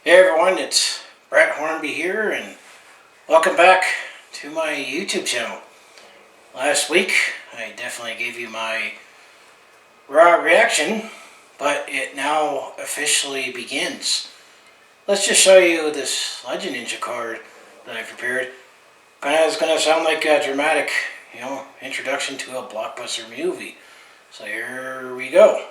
Hey everyone, it's Brett Hornby here, and welcome back to my YouTube channel. Last week, I definitely gave you my raw reaction, but it now officially begins. Let's just show you this Legend Ninja card that I prepared. It's going to sound like a dramatic, introduction to a blockbuster movie. So here we go.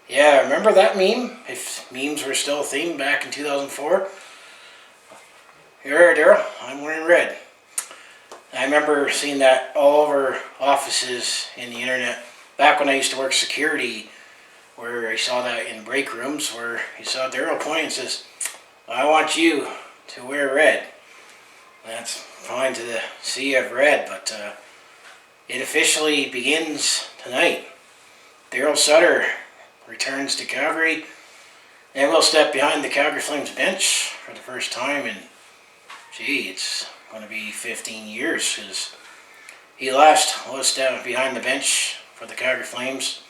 Yeah, remember that meme? If memes were still a theme back in 2004? Here, Darryl, I'm wearing red. I remember seeing that all over offices in the internet back when I used to work security, where I saw that in break rooms where you saw Darryl point and says, I want you to wear red. That's fine to the sea of red, but it officially begins tonight. Darryl Sutter returns to Calgary and will step behind the Calgary Flames bench for the first time in, it's going to be 15 years, because he last was down behind the bench for the Calgary Flames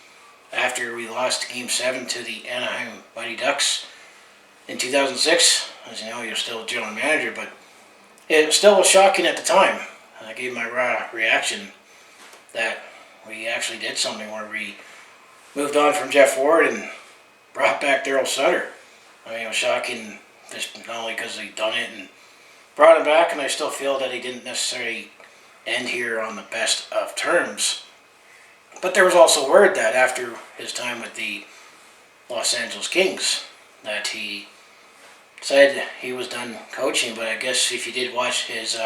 after we lost Game 7 to the Anaheim Mighty Ducks in 2006. As you know, he was still general manager, but it still was shocking at the time. I gave my raw reaction that we actually did something where we moved on from Geoff Ward and brought back Darryl Sutter. I mean, it was shocking, just not only because he'd done it and brought him back, and I still feel that he didn't necessarily end here on the best of terms. But there was also word that after his time with the Los Angeles Kings, that he said he was done coaching. But I guess if you did watch his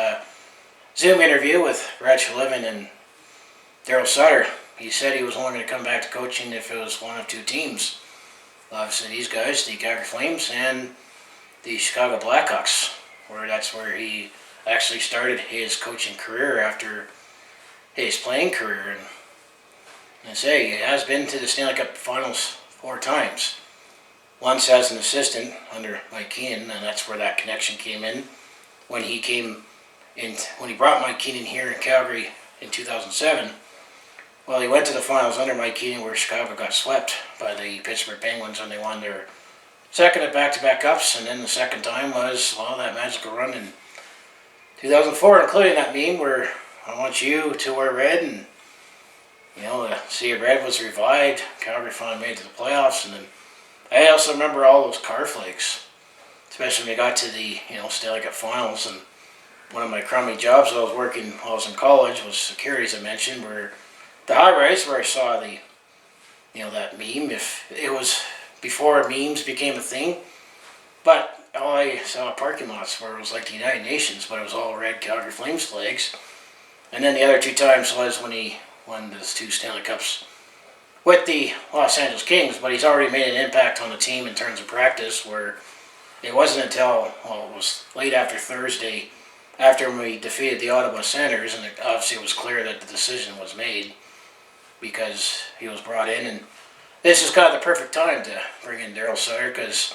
Zoom interview with Reg Levin and Darryl Sutter, he said he was only going to come back to coaching if it was one of two teams. Obviously these guys, the Calgary Flames and the Chicago Blackhawks, that's where he actually started his coaching career after his playing career. And I say, he has been to the Stanley Cup Finals 4 times. Once as an assistant under Mike Keenan, and that's where that connection came in. When he brought Mike Keenan here in Calgary in 2007, well, he went to the finals under Mike Keenan, where Chicago got swept by the Pittsburgh Penguins when they won their second at back-to-back cups. And then the second time was, that magical run in 2004, including that meme where I want you to wear red, and the Sea of Red was revived. Calgary finally made it to the playoffs, and then I also remember all those car flakes, especially when we got to the Stanley Cup Finals. And one of my crummy jobs I was working while I was in college was security, as I mentioned, where the high-rise where I saw that meme. If it was before memes became a thing, but all I saw parking lots where it was like the United Nations, but it was all red Calgary Flames flags. And then the other 2 times was when he won those 2 Stanley Cups with the Los Angeles Kings, but he's already made an impact on the team in terms of practice, where it wasn't until, it was late after Thursday, after we defeated the Ottawa Senators, and obviously it was clear that the decision was made because he was brought in. And this is kind of the perfect time to bring in Darryl Sutter, because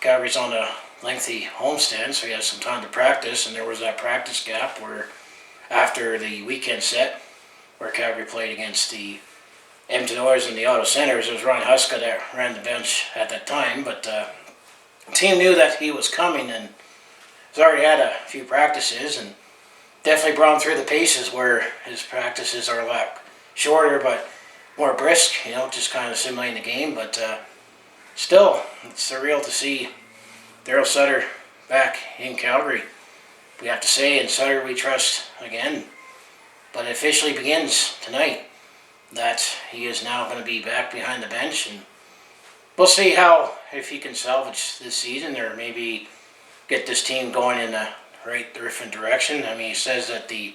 Calgary's on a lengthy homestand, so he has some time to practice. And there was that practice gap where after the weekend set, where Calgary played against the Edmonton Oilers and the Ottawa Senators, it was Ryan Huska that ran the bench at that time. But the team knew that he was coming, and he's already had a few practices, and definitely brought him through the paces, where his practices are a lot shorter but more brisk, just kind of simulating the game. But still, it's surreal to see Darryl Sutter back in Calgary. We have to say, in Sutter we trust again. But it officially begins tonight that he is now going to be back behind the bench, and we'll see if he can salvage this season, or maybe get this team going in a different direction. I mean, he says that the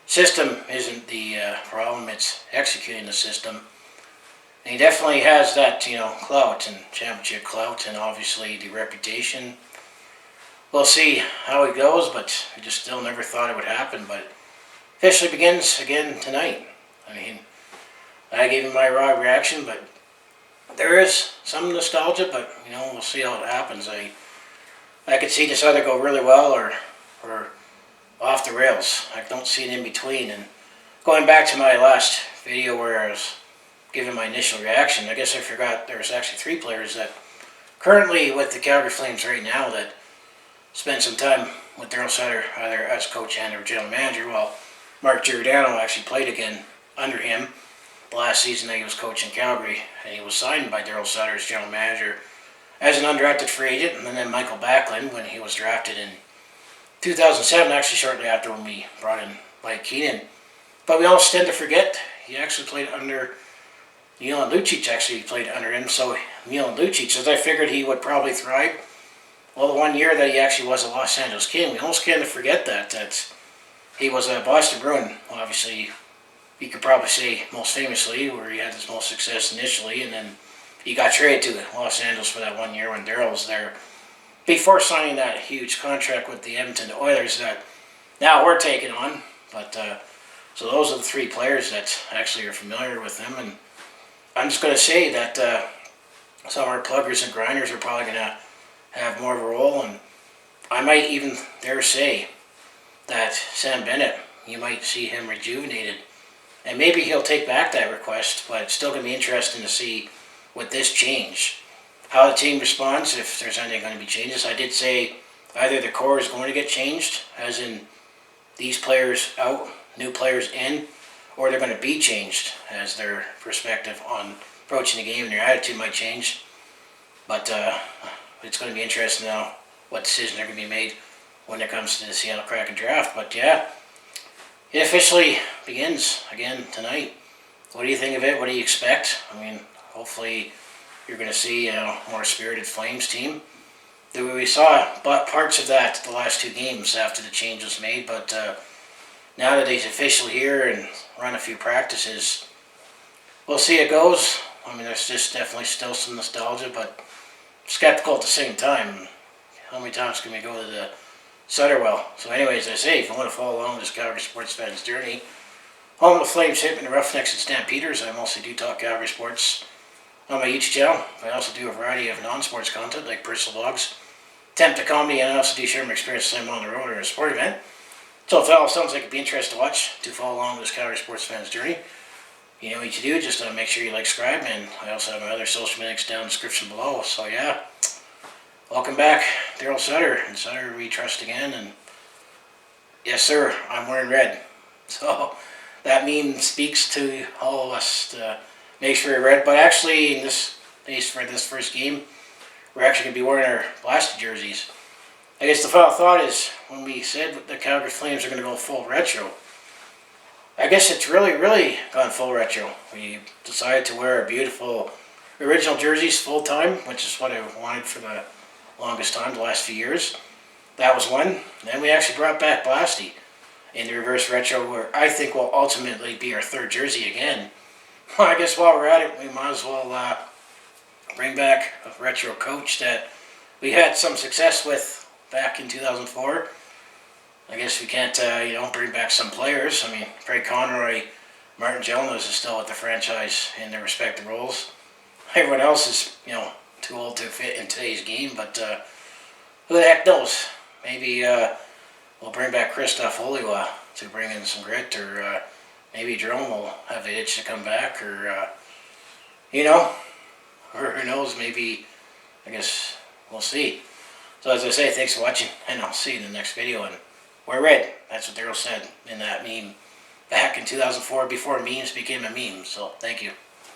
system isn't the problem, it's executing the system. And he definitely has that, clout and championship clout, and obviously the reputation. We'll see how it goes, but I just still never thought it would happen. But officially begins again tonight. I mean, I gave him my raw reaction, but there is some nostalgia. But we'll see how it happens. I could see this either go really well or off the rails. I don't see it in between. And going back to my last video where I was giving my initial reaction, I guess I forgot there was actually 3 players that currently with the Calgary Flames right now that spent some time with Darryl Sutter, either as coach and or general manager, while Mark Giordano actually played again under him the last season that he was coaching Calgary, and he was signed by Darryl Sutter as general manager as an undrafted free agent, and then Michael Backlund when he was drafted in 2007, actually shortly after when we brought in Mike Keenan. But we always tend to forget he actually played under Milan Lucic, actually played under him, so Milan Lucic, as I figured he would probably thrive. Well, the 1 year that he actually was a Los Angeles King, we almost kind of forget that he was a Boston Bruin. Obviously, you could probably say most famously, where he had his most success initially, and then he got traded to Los Angeles for that 1 year when Darryl was there, before signing that huge contract with the Edmonton Oilers that now we're taking on. But so those are the 3 players that actually are familiar with them, and I'm just going to say that some of our pluggers and grinders are probably going to have more of a role, and I might even dare say that Sam Bennett, you might see him rejuvenated, and maybe he'll take back that request, but it's still going to be interesting to see with this change, how the team responds, if there's anything going to be changes. I did say either the core is going to get changed, as in these players out, new players in, or they're going to be changed as their perspective on approaching the game and their attitude might change. But it's going to be interesting now what decisions are going to be made when it comes to the Seattle Kraken draft. But yeah, it officially begins again tonight. What do you think of it? What do you expect? I mean, hopefully you're going to see a more spirited Flames team. We saw parts of that the last 2 games after the change was made, but now that he's officially here and run a few practices, we'll see how it goes. I mean, there's just definitely still some nostalgia, but skeptical at the same time. How many times can we go to the Sutter well? So anyways, I say, if you want to follow along with this Calgary sports fan's journey, home of the Flames, Hitmen, the Roughnecks, and Stampeders, I mostly do talk Calgary sports on my YouTube channel. I also do a variety of non-sports content like personal vlogs, attempt at comedy, and I also do share my experience when I'm on the road or a sport event. So if that all sounds like it'd be interesting to watch, to follow along with this Calgary sports fan's journey, you know what you do, just make sure you like, subscribe, and I also have my other social media links down in the description below. So yeah, welcome back, Darryl Sutter, and Sutter we trust again, and yes sir, I'm wearing red. So that speaks to all of us to make sure we're red, but actually in this case for this first game, we're actually going to be wearing our Blasty jerseys. I guess the final thought is, when we said the Calgary Flames are going to go full retro, I guess it's really gone full retro. We decided to wear our beautiful original jerseys full time, which is what I wanted for the longest time, the last few years. That was one. Then we actually brought back Blasty in the reverse retro, where I think will ultimately be our 3rd jersey again. Well, I guess while we're at it, we might as well bring back a retro coach that we had some success with back in 2004. I guess we can't, bring back some players. I mean, Craig Conroy, Martin Jones is still with the franchise in their respective roles. Everyone else is, too old to fit in today's game, but who the heck knows? Maybe we'll bring back Christoph Oliwa to bring in some grit, or maybe Jerome will have the itch to come back, or, or who knows, maybe, I guess we'll see. So as I say, thanks for watching, and I'll see you in the next video. And we're red. That's what Darryl said in that meme back in 2004, before memes became a meme. So thank you.